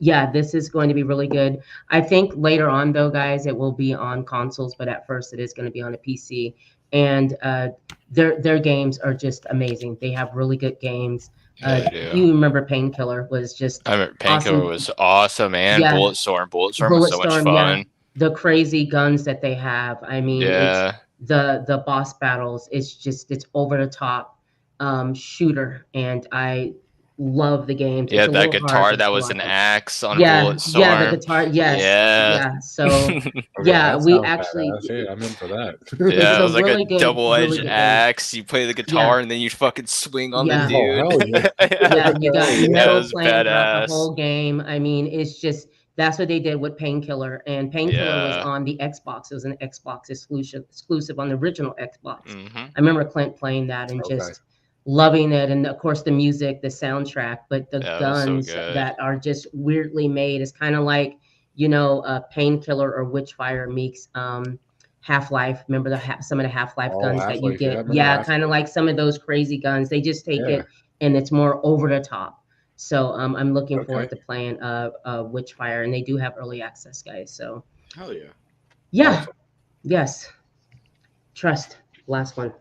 this is going to be really good. I think later on though, guys, it will be on consoles, but at first it is going to be on a PC. And their games are just amazing. They have really good games. You remember Painkiller was just Painkiller was awesome, and Bulletstorm was so much fun. The crazy guns that they have. I mean, it's the boss battles. It's over the top shooter, and I love the game. Yeah, that guitar that was an axe on Bulletstorm. Yeah, the guitar. Yes. Yeah. So we actually. Yeah, I'm in for that. Yeah, it was like really a double-edged axe. You play the guitar and then you fucking swing on the dude. You got metal playing throughout the whole game. I mean, it's just that's what they did with Painkiller, and Painkiller was on the Xbox. It was an Xbox exclusive on the original Xbox. Mm-hmm. I remember Clint playing that and just loving it, and of course the music, the soundtrack, but the guns that are just weirdly made. It's kind of like Painkiller or Witchfire meets Half-Life. Remember some of the Half-Life guns that you get? Yeah, kind of like some of those crazy guns. They just take it and it's more over the top. So I'm looking forward to playing Witchfire, and they do have early access, guys. So hell yeah. Yeah. Awesome. Yes. Trust. last one.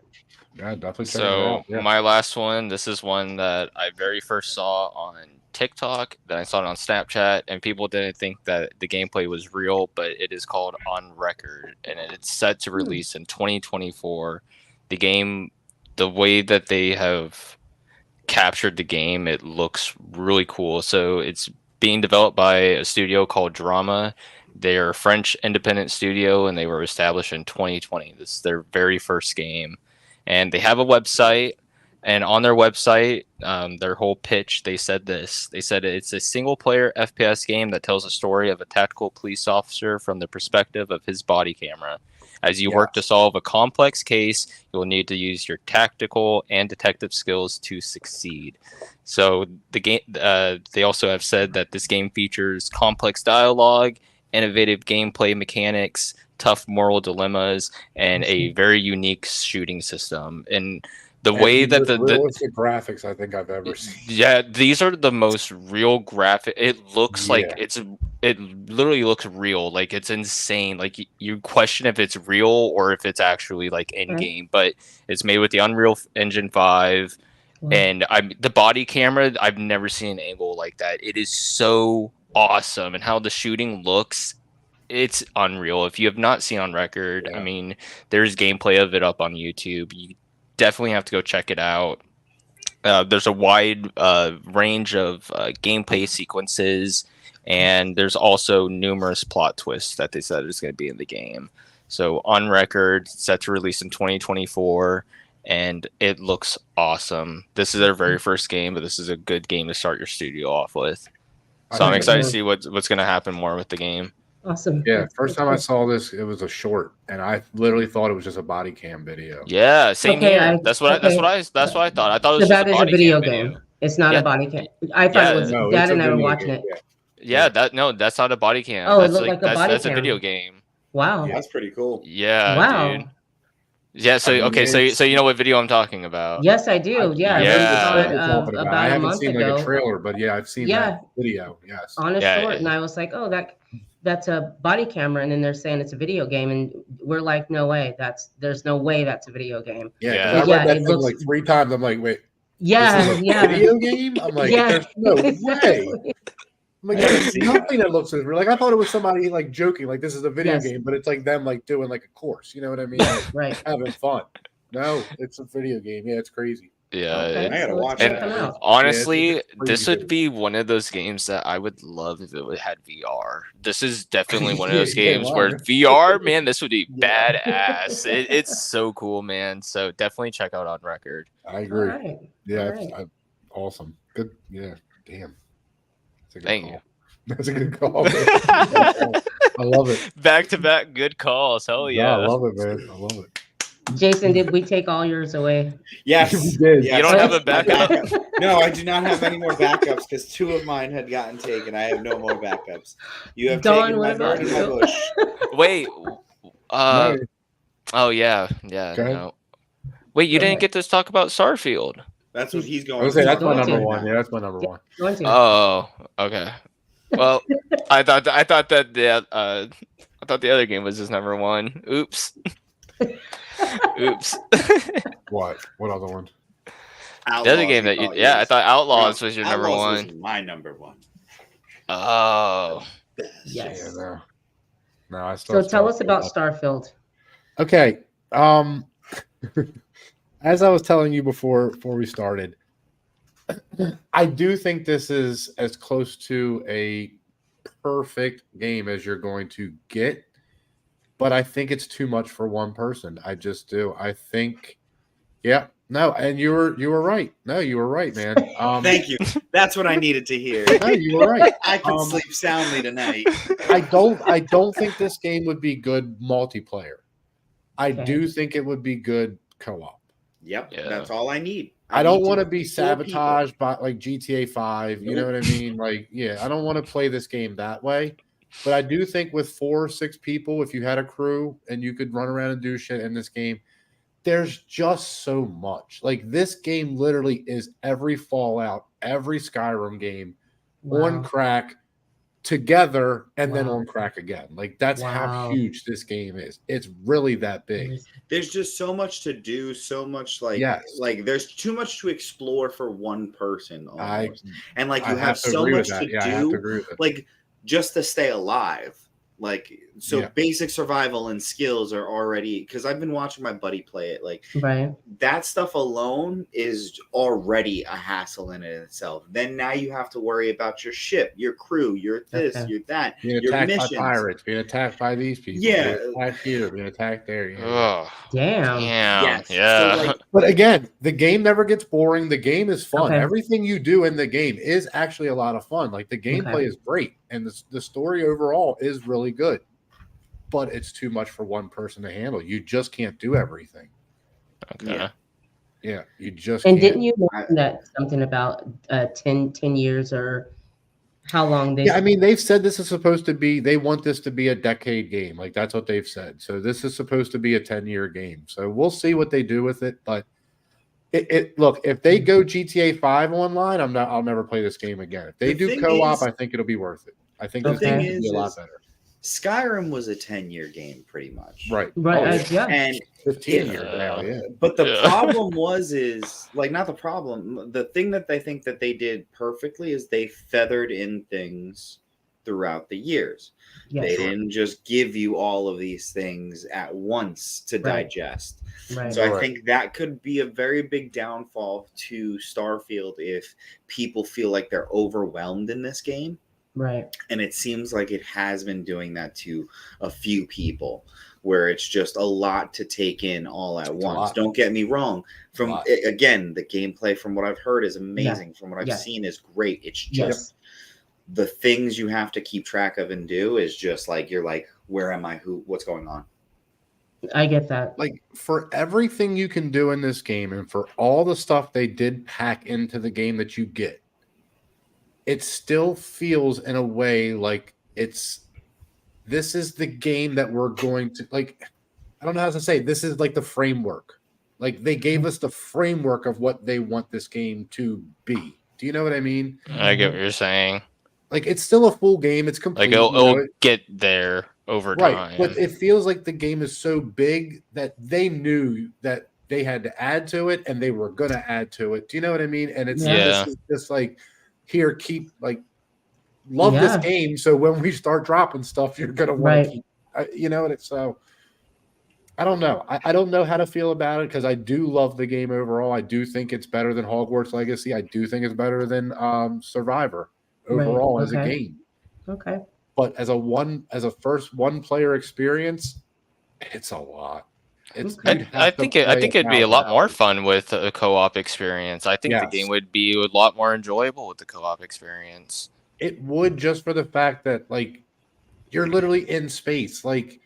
Yeah, definitely. So my last one, this is one that I very first saw on TikTok, then I saw it on Snapchat, and people didn't think that the gameplay was real, but it is called On Record, and it's set to release in 2024. The game, the way that they have captured the game, it looks really cool. So it's being developed by a studio called Drama. They're a French independent studio, and they were established in 2020. This is their very first game. And they have a website, and on their website, their whole pitch, they said this. They said it's a single-player FPS game that tells a story of a tactical police officer from the perspective of his body camera. As you work to solve a complex case, you'll need to use your tactical and detective skills to succeed. So the game, they also have said that this game features complex dialogue, innovative gameplay mechanics, tough moral dilemmas, and a very unique shooting system. And the way that the realistic graphics I think I've ever seen. Yeah, these are the most real graphic. It looks like it literally looks real. Like it's insane. Like you question if it's real or if it's actually like in game. But it's made with the Unreal Engine 5, and the body camera. I've never seen an angle like that. It is so awesome, and how the shooting looks. It's unreal. If you have not seen On Record, I mean, there's gameplay of it up on YouTube. You definitely have to go check it out. There's a wide range of gameplay sequences, and there's also numerous plot twists that they said is going to be in the game. So On Record, set to release in 2024, and it looks awesome. This is their very first game, but this is a good game to start your studio off with. So I'm excited to see what's going to happen more with the game. Awesome. Yeah, first time I saw this, it was a short, and I literally thought it was just a body cam video. Yeah, same here. That's what I thought. I thought it was so just a video game. It's not a body cam. I thought it was. Dad and I were watching it. Yeah, that's not a body cam. Oh, that's it looked like a body cam. That's a video game. Wow, that's pretty cool. Yeah, dude. Yeah, so so you know what video I'm talking about? Yes, I do. Yeah. About I haven't a month seen ago. like a trailer, but I've seen that video. Yes, on a short, and I was like, oh, that's a body camera, and then they're saying it's a video game, and we're like, no way, there's no way that's a video game. Yeah, I read that thing like 3 times. I'm like, wait, this is a video game? I'm like, there's no way. I'm like, there's nothing that looks as real. Like I thought it was somebody like joking, like this is a video game, but it's like them like doing like a course. You know what I mean? Like, right, having fun. No, it's a video game. Yeah, it's crazy. Yeah, I gotta watch it. Honestly, this would good. be one of those games that I would love if it had VR. This is definitely one of those games where VR, man, this would be badass. It's so cool, man. So definitely check out On Record. I agree. Right. Yeah, awesome. Good. Yeah, damn. Thank you. That's a good call. I love it. Back to back good calls. Hell yeah. I love it, man. I love it. Jason, did we take all yours away? Yes, we did. Yes. You don't have a backup? No, I do not have any more backups because 2 of mine had gotten taken. I have no more backups. You have Dawn, taken what my about bird in my bush. Wait. No. Oh yeah. No. Wait, you didn't get to talk about Starfield. That's what he's going. I was saying that's my going number to. one. Yeah, that's my number one. Oh, okay. Well, I thought that the other game was his number one. Oops. Oops. What other one? Outlaws, the other game that I thought Outlaws was your number Outlaws one. was my number one. Oh. Yes. Yeah, no, I So tell us about Starfield. Okay. As I was telling you before we started, I do think this is as close to a perfect game as you're going to get, but I think it's too much for one person. I just do. I think, and you were right. No, you were right, man. Thank you. That's what I needed to hear. No, you were right. I can sleep soundly tonight. I don't think this game would be good multiplayer. I do think it would be good co-op. Yep, that's all I need. I don't want to be sabotaged by like GTA 5. You know what I mean? Like, I don't want to play this game that way. But I do think with 4 or 6 people, if you had a crew and you could run around and do shit in this game, there's just so much. Like this game literally is every Fallout, every Skyrim game on crack together and then Wow. on crack again. Like that's how Wow. huge this game is. It's really that big. There's just so much to do, so much Yes. like there's too much to explore for one person almost. And like I you have to so agree much with that. to Yeah, I have to do, agree with it. like just to stay alive. Like so Yeah. basic survival and skills are already, because I've been watching my buddy play it, like Right. that stuff alone is already a hassle in it itself. Then now you have to worry about your ship, your crew, your this, Okay. your that, Being your attacked missions. by pirates, being attacked by these people, Yeah. being attacked here, being attacked there. Yeah. Oh, Damn. Yes. yeah. So like But again, the game never gets boring. The game is fun. Okay. Everything you do in the game is actually a lot of fun. Like the gameplay Okay. is great, and the story overall is really good. But it's too much for one person to handle. You just can't do everything. Okay. Yeah, you just And can't. didn't you mention that something about 10 years or how long they? Yeah, I mean, they've said this is supposed to be, they want this to be a decade game. Like, that's what they've said. So this is supposed to be a 10-year game. So we'll see what they do with it. But look, if they go GTA 5 online, I'll never play this game again. If they The do thing co-op, is- I think it'll be worth it. I think The this game thing will be a lot is- better. Skyrim was a 10-year game pretty much. Right. Right. Oh, yeah. Yeah. And 15 Yeah. years now, yeah. but the Yeah. problem is like not the problem. The thing that they think that they did perfectly is they feathered in things throughout the years. Yes. They didn't just give you all of these things at once to Right. digest. Right. So I Right. think that could be a very big downfall to Starfield if people feel like they're overwhelmed in this game. Right. And it seems like it has been doing that to a few people, where it's just a lot to take in all at a once. lot. Don't get me wrong. From lot. again, the gameplay from what I've heard is amazing. From what I've Yeah. seen is great. It's just Yes. the things you have to keep track of and do is just like you're like, where am I? What's going on? I get that. Like, for everything you can do in this game and for all the stuff they did pack into the game that you get, it still feels in a way like this is the game that we're going to, like, I don't know how to say, this is like the framework. Like, they gave us the framework of what they want this game to be. Do you know what I mean? I get what you're saying. Like, it's still a full game. It's complete. Like it'll, you know, it'll get there over right, time. but it feels like the game is so big that they knew that they had to add to it and they were going to add to it. Do you know what I mean? And it's Yeah. just like, here, keep, like, love Yeah. this game, so when we start dropping stuff, you're going to want Right. to keep, you know, and it's so, I don't know. I don't know how to feel about it because I do love the game overall. I do think it's better than Hogwarts Legacy. I do think it's better than Survivor Right, overall as a okay. game. Okay. But as a first one player experience, it's a lot. It's Okay. you'd I have to think play it'd be a lot out more loud. fun with a co-op experience. I think the Yes. game would be a lot more enjoyable with the co-op experience. It would, just for the fact that, like, you're literally in space. Like,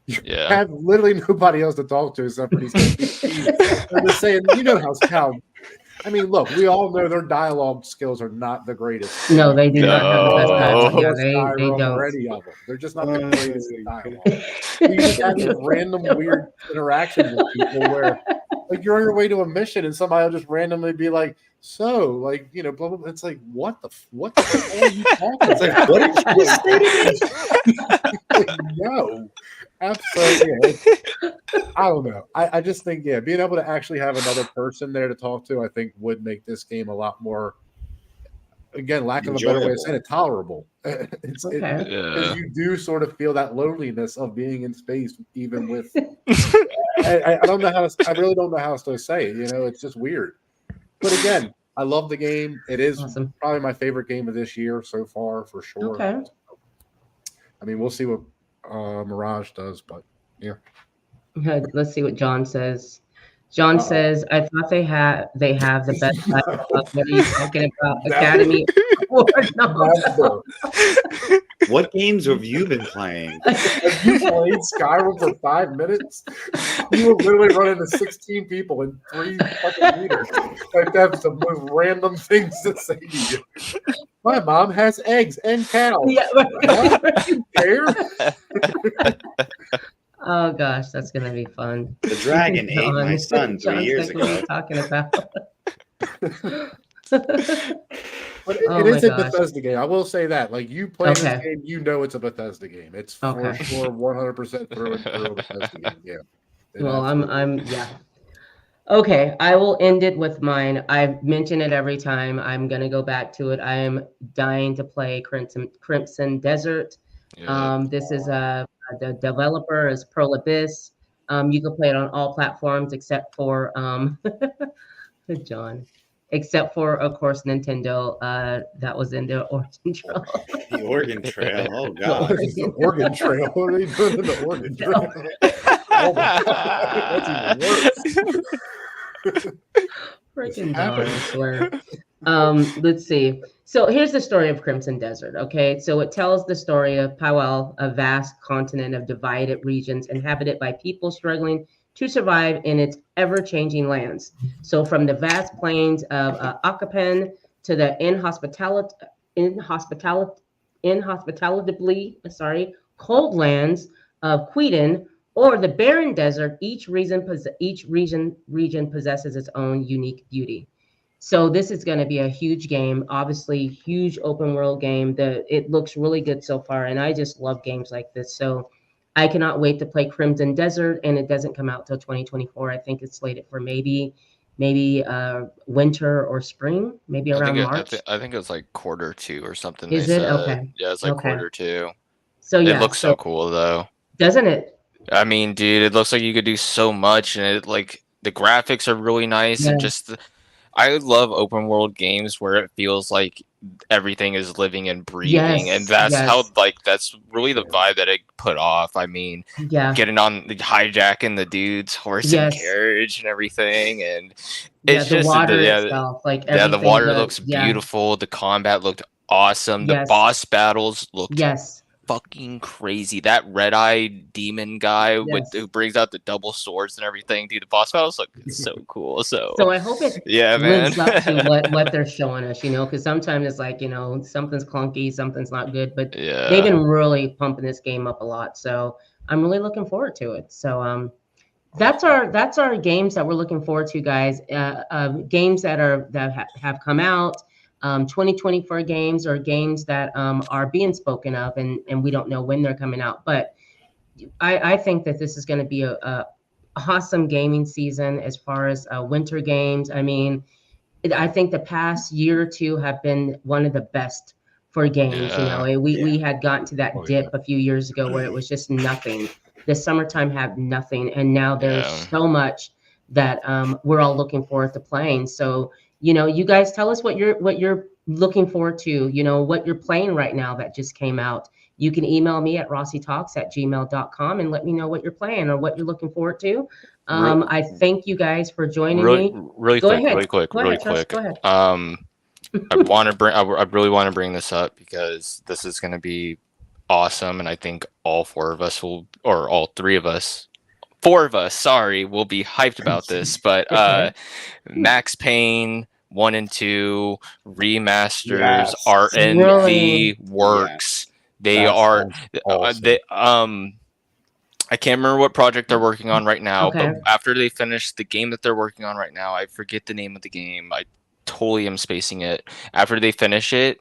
you Yeah. have literally nobody else to talk to except for these NPCs. I'm just saying, you know how. I mean, look, we all know their dialogue skills are not the greatest. No, they do not have the best No. dialogue. Yeah, Skyrim they or don't. any of them. They're just not the greatest in dialogue. You just have these random weird interactions with people where, like, you're on your way to a mission and somebody will just randomly be like, so, like, you know, blah, blah, blah. It's like, what the hell are you talking It's like, about? what did you just say to me? Like, no, absolutely. Yeah. I don't know. I just think, yeah, being able to actually have another person there to talk to, I think would make this game a lot more, again, lack of a better way of saying it, tolerable. It's, Okay. because you do sort of feel that loneliness of being in space, even with. I don't know how to, I really don't know how else to say it. You know, it's just weird. But again, I love the game. It is Awesome. probably my favorite game of this year so far, for sure. Okay. I mean, we'll see what Mirage does, but yeah. Let's see what John says. John says, "I thought they have the best dialogue. What are you talking about? Academy Award? No. What games have you been playing? Have you played Skyrim for 5 minutes? You will literally run into 16 people in 3 fucking meters. Like, that's the most random things to say to you. My mom has eggs and cows. Yeah. What? You care? Oh gosh, that's gonna be fun. The dragon ate my John- son 3 years John's like, what are ago. you talking about? But Oh it my is a gosh. Bethesda game. I will say that. Like you play this Okay. game, you know it's a Bethesda game. It's for Okay. sure 100% through and through a Bethesda game. Yeah. It Well, absolutely is. yeah. Okay, I will end it with mine. I mention it every time. I'm gonna go back to it. I am dying to play Crimson Desert. Yeah. This is the developer is Pearl Abyss. You can play it on all platforms except for John, except for of course Nintendo. That was in the Origin Trail. The Oregon Trail. Oh The God. The Oregon Trail. What are you doing in the Oregon Trail? Oh my God. That's even worse. Freaking John, I swear. Let's see. So here's the story of Crimson Desert. Okay, so it tells the story of Powell, a vast continent of divided regions inhabited by people struggling to survive in its ever-changing lands. So from the vast plains of Akapen to the inhospitably, cold lands of Queden or the barren desert, each region possesses its own unique beauty. So this is going to be a huge game, obviously huge open world game. It looks really good so far, and I just love games like this. So I cannot wait to play Crimson Desert, and it doesn't come out till 2024. I think it's slated for maybe winter or spring, maybe around March. I think it's like quarter 2 or something. Is they it? said. Okay. Yeah, it's like Okay. quarter 2. So It yeah, looks so cool though. doesn't it? I mean, dude, it looks like you could do so much, and it like the graphics are really nice, Yeah. and just I love open world games where it feels like everything is living and breathing, and that's how that's really the vibe that it put off. I mean, Yeah. getting on the hijacking the dude's horse and carriage and everything, and it's the just water itself, like the everything. water looks beautiful. The combat looked awesome. The boss battles looked fucking crazy. That red-eyed demon guy who brings out the double swords and everything, dude. The boss battles look so cool. So I hope it man. lives up to what they're showing us, because sometimes it's like, something's clunky, something's not good, but they've been really pumping this game up a lot. So I'm really looking forward to it. So that's our games that we're looking forward to, guys. Games that have come out. 2024 games or games that are being spoken of, and we don't know when they're coming out. But I think that this is going to be a awesome gaming season as far as winter games. I mean, I think the past year or two have been one of the best for games. We had gotten to that dip a few years ago where it was just nothing. The summertime had nothing, and now there's so much that we're all looking forward to playing. So you guys tell us what you're looking forward to, what you're playing right now that just came out. You can email me at rossietalks@gmail.com and let me know what you're playing or what you're looking forward to. I thank you guys for joining me. Really quick. Go ahead. I really want to bring this up because this is going to be awesome, and I think all 4 of us will, or all 3 of us, 4 of us, will be hyped about this. But Max Payne 1 and 2 remasters are in the works. They are awesome. I can't remember what project they're working on right now, but after they finish the game that they're working on right now, I forget the name of the game. I totally am spacing it. After they finish it,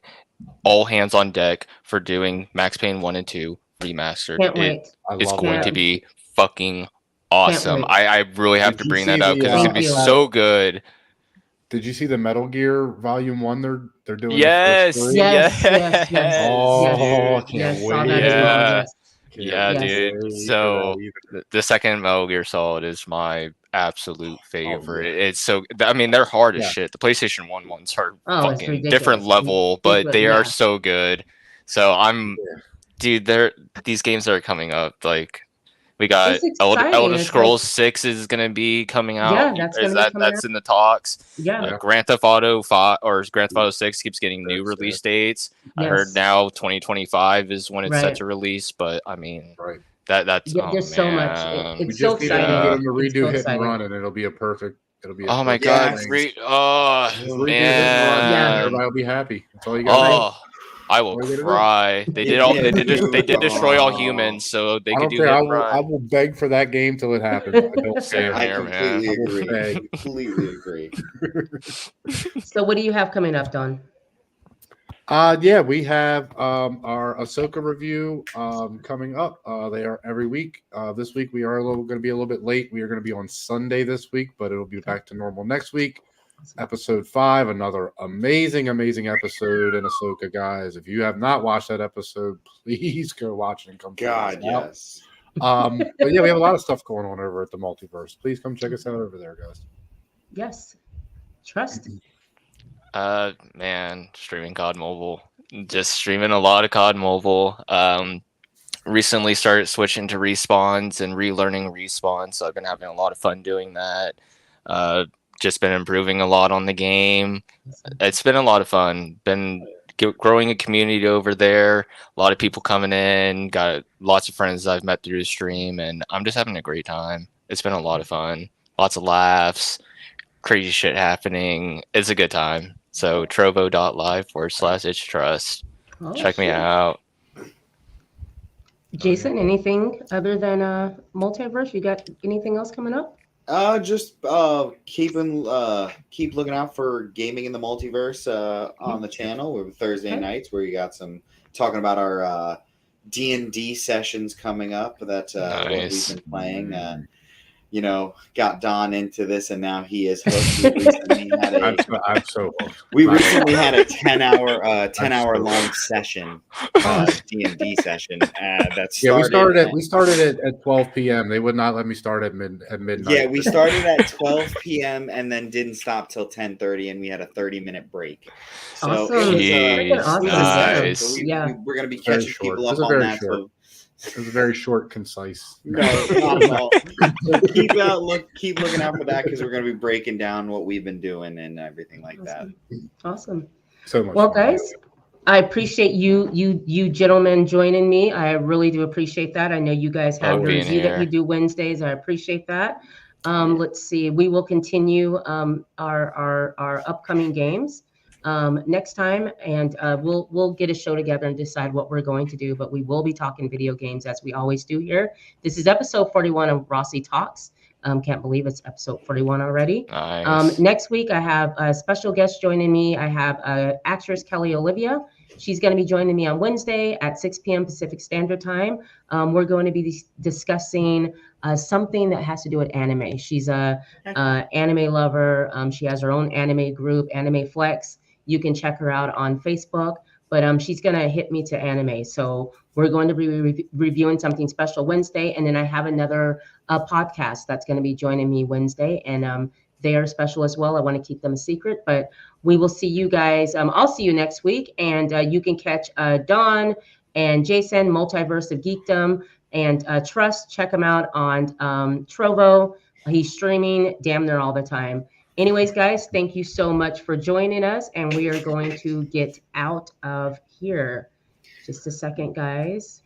all hands on deck for doing Max Payne 1 and 2 remastered. It's going to be fucking awesome. I really have to bring that up because it's going to be so good. Did you see the Metal Gear Volume 1 they're doing? Yes. Oh, I can't wait. Yeah, dude. So the second Metal Gear Solid is my absolute favorite. It's so, I mean, they're hard as shit. The PlayStation 1 ones are fucking different level, but they are so good. So dude, these games that are coming up, like we got Elder Scrolls 6 is gonna be coming out. That's in the talks. Grand Theft Auto 5 or Grand Theft Auto 6 keeps getting new release dates. I heard now 2025 is when it's set to release, but I mean that's there's so much. It's so exciting. Get them to redo Hit and Run, and it'll be a perfect. Oh my god! Man, everybody will be happy. That's all you got. I will cry. They did destroy all humans, so they could do Hit and Run. I will beg for that game till it happens. I completely agree. So what do you have coming up, Don? Yeah, we have our Ahsoka review coming up. They are every week. This week we are going to be a little bit late. We are going to be on Sunday this week, but it'll be back to normal next week. Episode 5, another amazing episode in Ahsoka, guys. If you have not watched that episode, please go watch it and come check us out. Yes. But yeah, we have a lot of stuff going on over at the multiverse. Please come check us out over there, guys. Yes. Trust. Man, streaming COD Mobile. Just streaming a lot of COD Mobile. Recently started switching to respawns and relearning respawns, so I've been having a lot of fun doing that. Just been improving a lot on the game. It's been a lot of fun. Been growing a community over there. A lot of people coming in. Got lots of friends I've met through the stream, and I'm just having a great time. It's been a lot of fun. Lots of laughs. Crazy shit happening. It's a good time. So trovo.live/itchtrust. Check me out. Jason, anything other than multiverse? You got anything else coming up? Just keep looking out for Gaming in the Multiverse on the channel with Thursday nights, where you got some talking about our D&D sessions coming up that what we've been playing. Got Don into this, and now he is hooked. We recently had a 10-hour long session, D&D session. We started at 12 p.m. They would not let me start at midnight. Yeah, we started at 12 p.m. and then didn't stop till 10:30, and we had a 30-minute break. So awesome. Nice. So we're going to be catching people up on that. So it was very short, concise. No, not at all. So keep looking out for that, because we're going to be breaking down what we've been doing and everything like that. Awesome. So much. Well, guys, I appreciate you gentlemen joining me. I really do appreciate that. I know you guys have your Z that you do Wednesdays. I appreciate that. Let's see. We will continue our upcoming games next time, and we'll get a show together and decide what we're going to do. But we will be talking video games as we always do here. This is episode 41 of Rossie Talks. Can't believe it's episode 41 already. Nice. Next week, I have a special guest joining me. I have actress Kelly Olivia. She's going to be joining me on Wednesday at 6 p.m. Pacific Standard Time. We're going to be discussing something that has to do with anime. She's a anime lover. She has her own anime group, Anime Flex. You can check her out on Facebook. But she's going to hit me to anime. So we're going to be reviewing something special Wednesday. And then I have another podcast that's going to be joining me Wednesday. And they are special as well. I want to keep them a secret. But we will see you guys. I'll see you next week. And you can catch Dawn and Jason, Multiverse of Geekdom, and Trust. Check him out on Trovo. He's streaming damn near all the time. Anyways, guys, thank you so much for joining us, and we are going to get out of here. Just a second, guys.